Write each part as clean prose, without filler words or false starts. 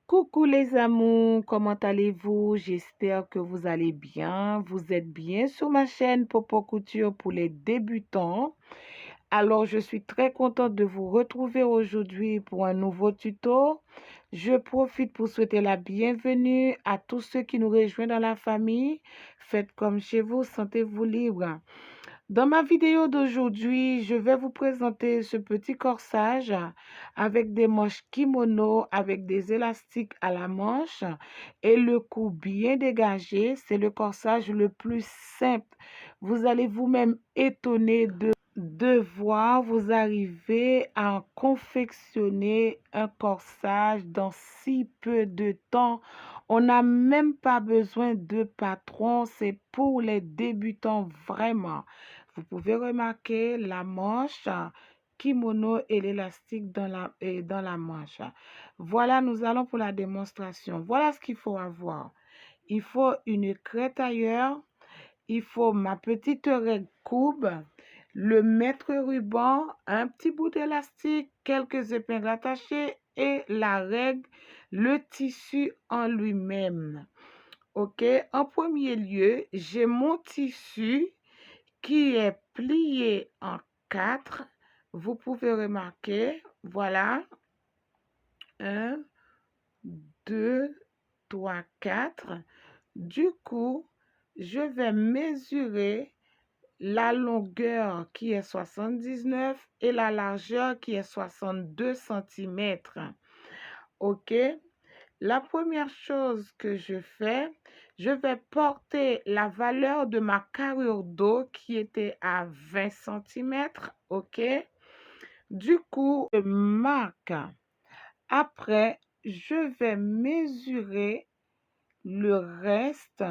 Coucou les amours, comment allez-vous? J'espère que vous allez bien. Vous êtes bien sur ma chaîne Popo Couture pour les débutants. Alors, je suis très contente de vous retrouver aujourd'hui pour un nouveau tuto. Je profite pour souhaiter la bienvenue à tous ceux qui nous rejoignent dans la famille. Faites comme chez vous, sentez-vous libre. Dans ma vidéo d'aujourd'hui, je vais vous présenter ce petit corsage avec des manches kimono, avec des élastiques à la manche et le cou bien dégagé. C'est le corsage le plus simple. Vous allez vous-même étonner de voir vous arriver à confectionner un corsage dans si peu de temps. On n'a même pas besoin de patron, c'est pour les débutants vraiment. Vous pouvez remarquer la manche kimono et l'élastique dans la manche. Voilà, nous allons pour la démonstration. Voilà ce qu'il faut avoir. Il faut une crétailleur, il faut ma petite règle courbe, le mètre ruban, un petit bout d'élastique, quelques épingles attachées et la règle, le tissu en lui-même. OK, en premier lieu, j'ai mon tissu qui est plié en quatre. Vous pouvez remarquer, voilà, 1, 2, 3, 4. Du coup, je vais mesurer la longueur qui est 79 et la largeur qui est 62 cm. OK? La première chose que je fais, je vais porter la valeur de ma carrure d'eau qui était à 20 cm. OK? Du coup, je marque. Après, je vais mesurer le reste.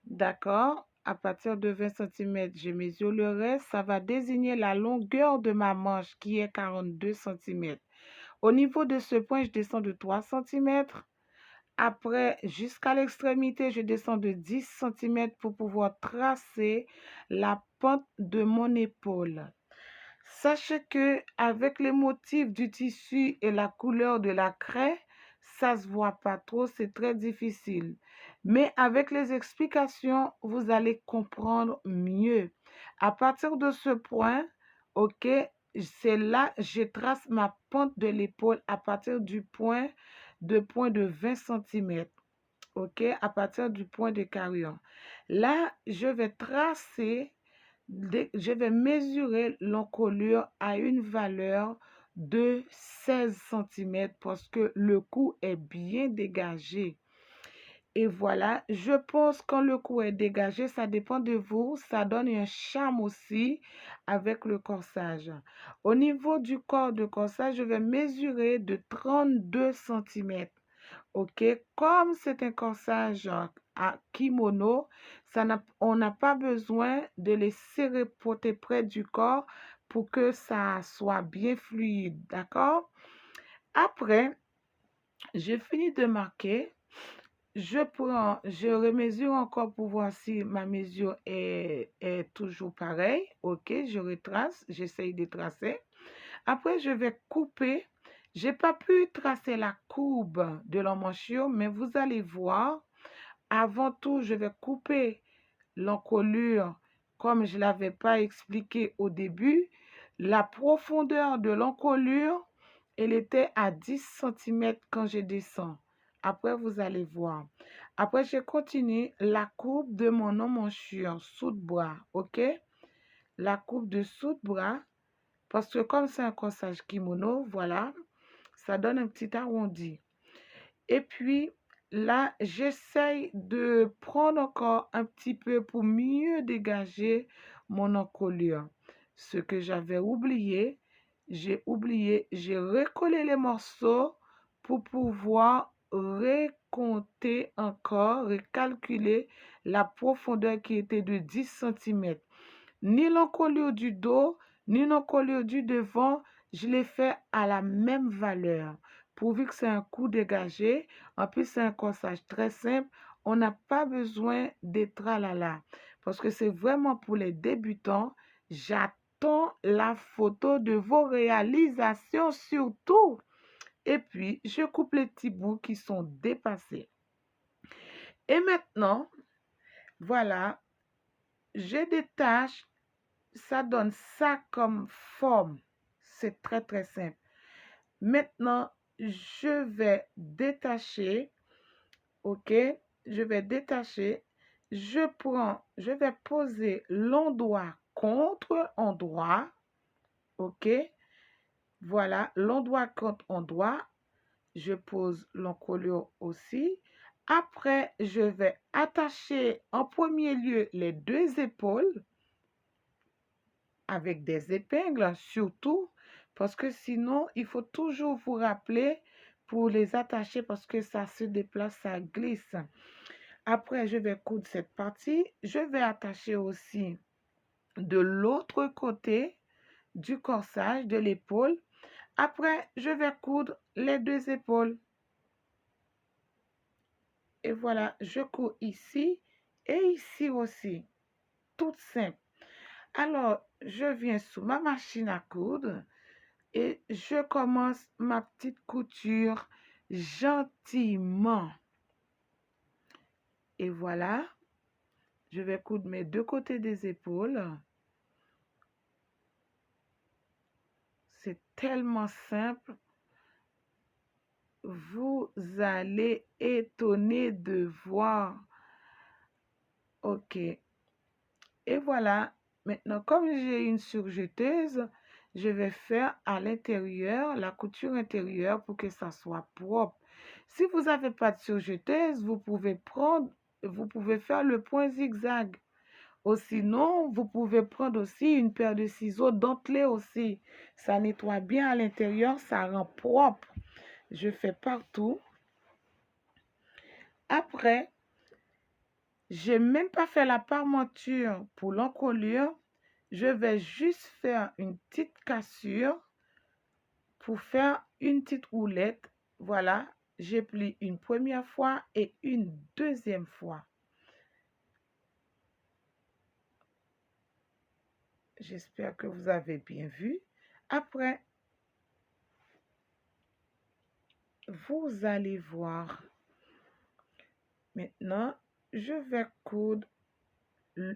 D'accord? À partir de 20 cm, je mesure le reste. Ça va désigner la longueur de ma manche qui est 42 cm. Au niveau de ce point, je descends de 3 cm. Après, jusqu'à l'extrémité, je descends de 10 cm pour pouvoir tracer la pente de mon épaule. Sachez que avec les motifs du tissu et la couleur de la craie, ça se voit pas trop, c'est très difficile. Mais avec les explications, vous allez comprendre mieux. À partir de ce point, OK, c'est là je trace ma pente de l'épaule à partir du point de 20 cm. OK, à partir du point de carrure. Là, je vais tracer je vais mesurer l'encolure à une valeur de 16 cm parce que le cou est bien dégagé. Et voilà, je pense quand le cou est dégagé, ça dépend de vous, ça donne un charme aussi avec le corsage. Au niveau du corps de corsage, je vais mesurer de 32 cm. OK, comme c'est un corsage à kimono, on n'a pas besoin de les serrer porter près du corps pour que ça soit bien fluide, d'accord? Après, je finis de marquer, je remesure encore pour voir si ma mesure est toujours pareille. OK, je retrace, j'essaye de tracer. Après, je vais couper. J'ai pas pu tracer la courbe de l'emmanchure, mais vous allez voir. Avant tout, je vais couper l'encolure comme je ne l'avais pas expliqué au début. La profondeur de l'encolure, elle était à 10 cm quand je descends. Après, vous allez voir. Après, je continue la coupe de mon emmanchure sous de bras. OK? La coupe de sous de bras. Parce que comme c'est un corsage kimono, voilà, ça donne un petit arrondi. Et puis là, j'essaye de prendre encore un petit peu pour mieux dégager mon encolure. Ce que j'avais oublié, j'ai recollé les morceaux pour pouvoir récompter encore, recalculer la profondeur qui était de 10 cm. Ni l'encolure du dos, ni l'encolure du devant, je l'ai fait à la même valeur. Pourvu que c'est un coup dégagé, en plus c'est un corsage très simple, on n'a pas besoin de tralala. Parce que c'est vraiment pour les débutants. J'attends la photo de vos réalisations surtout. Et puis, je coupe les petits bouts qui sont dépassés. Et maintenant, voilà, je détache. Ça donne ça comme forme. C'est très, très simple. Maintenant, je vais détacher. OK? Je vais détacher. Je vais poser l'endroit contre endroit. OK? Voilà, l'endroit contre endroit. Je pose l'encolure aussi. Après, je vais attacher en premier lieu les deux épaules avec des épingles, surtout, parce que sinon, il faut toujours vous rappeler pour les attacher parce que ça se déplace, ça glisse. Après, je vais coudre cette partie. Je vais attacher aussi de l'autre côté du corsage de l'épaule. Après, je vais coudre les deux épaules. Et voilà, je couds ici et ici aussi. Tout simple. Alors, je viens sous ma machine à coudre et je commence ma petite couture gentiment. Et voilà, je vais coudre mes deux côtés des épaules. C'est tellement simple. Vous allez étonner de voir. OK. Et voilà. Maintenant, comme j'ai une surjeteuse, je vais faire à l'intérieur, la couture intérieure pour que ça soit propre. Si vous n'avez pas de surjeteuse, vous pouvez faire le point zigzag. Ou sinon, vous pouvez prendre aussi une paire de ciseaux dentelés aussi. Ça nettoie bien à l'intérieur, ça rend propre. Je fais partout. Après, je n'ai même pas fait la parmenture pour l'encolure. Je vais juste faire une petite cassure pour faire une petite roulette. Voilà, j'ai plié une première fois et une deuxième fois. J'espère que vous avez bien vu. Après, vous allez voir. Maintenant, je vais coudre.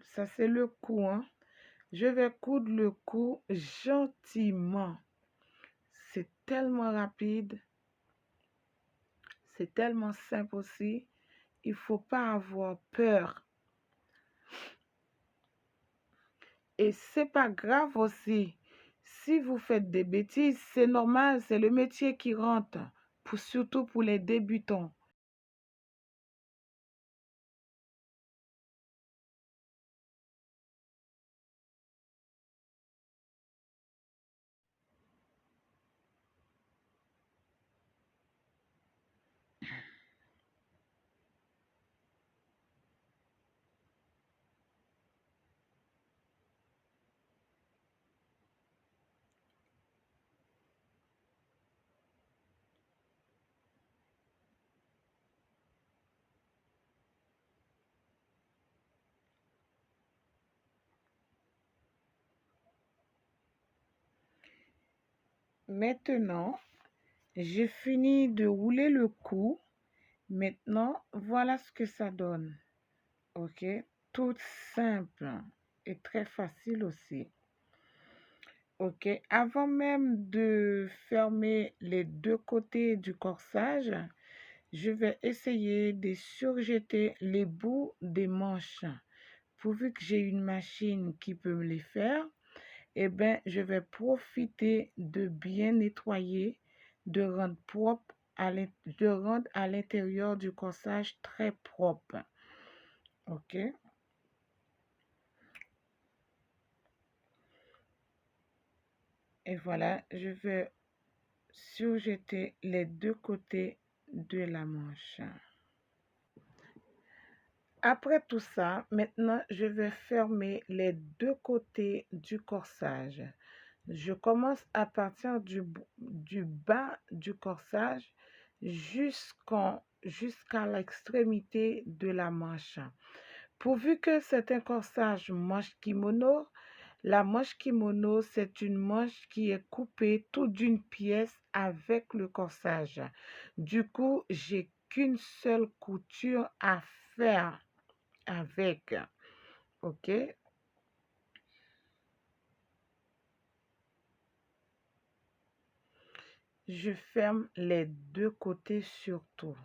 Ça, c'est le cou, hein. Je vais coudre le cou gentiment. C'est tellement rapide. C'est tellement simple aussi. Il ne faut pas avoir peur. Et c'est pas grave aussi. Si vous faites des bêtises, c'est normal. C'est le métier qui rentre. Surtout pour les débutants. Maintenant, j'ai fini de rouler le cou. Maintenant, voilà ce que ça donne. OK? Tout simple et très facile aussi. OK? Avant même de fermer les deux côtés du corsage, je vais essayer de surjeter les bouts des manches. Pourvu que j'ai une machine qui peut me les faire, eh bien, je vais profiter de bien nettoyer, de rendre propre, de rendre à l'intérieur du corsage très propre. OK? Et voilà, je vais surjeter les deux côtés de la manche. Après tout ça, maintenant, je vais fermer les deux côtés du corsage. Je commence à partir du bas du corsage jusqu'à l'extrémité de la manche. Pourvu que c'est un corsage manche kimono, La manche kimono, c'est une manche qui est coupée tout d'une pièce avec le corsage. Du coup, j'ai qu'une seule couture à faire avec. OK? Je ferme les deux côtés surtout.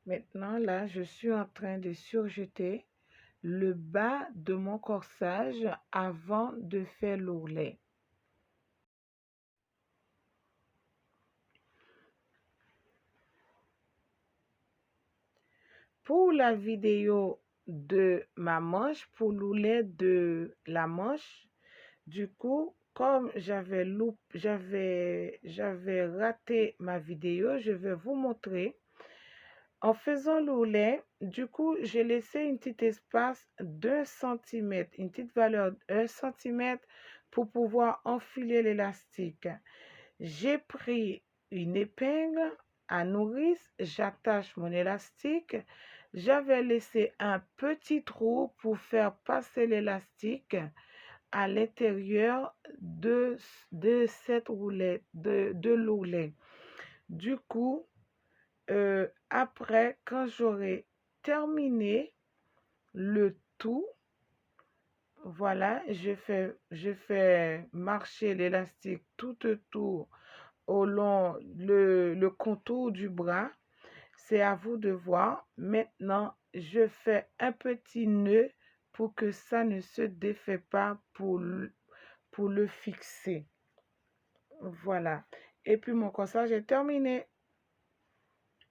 Maintenant, là, je suis en train de surjeter le bas de mon corsage avant de faire l'ourlet. Pour la vidéo de ma manche, pour l'ourlet de la manche, du coup, comme j'avais raté ma vidéo, je vais vous montrer. En faisant l'ourlet, du coup, j'ai laissé un petit espace d'1 cm, une petite valeur d'1 cm pour pouvoir enfiler l'élastique. J'ai pris une épingle à nourrice, j'attache mon élastique. J'avais laissé un petit trou pour faire passer l'élastique à l'intérieur de cette roulette, de l'ourlet. Du coup, après, quand j'aurai terminé le tout, voilà, je fais marcher l'élastique tout autour au long le contour du bras. C'est à vous de voir. Maintenant, je fais un petit nœud pour que ça ne se défait pas pour le fixer. Voilà. Et puis mon corsage est terminé.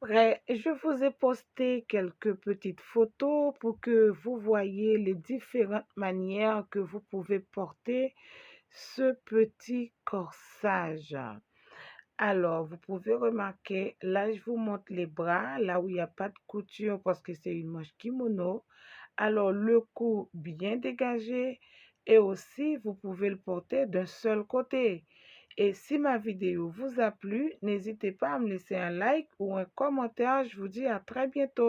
Après, je vous ai posté quelques petites photos pour que vous voyez les différentes manières que vous pouvez porter ce petit corsage. Alors, vous pouvez remarquer, là, je vous montre les bras, là où il n'y a pas de couture parce que c'est une manche kimono. Alors, le cou bien dégagé et aussi, vous pouvez le porter d'un seul côté. Et si ma vidéo vous a plu, n'hésitez pas à me laisser un like ou un commentaire. Je vous dis à très bientôt.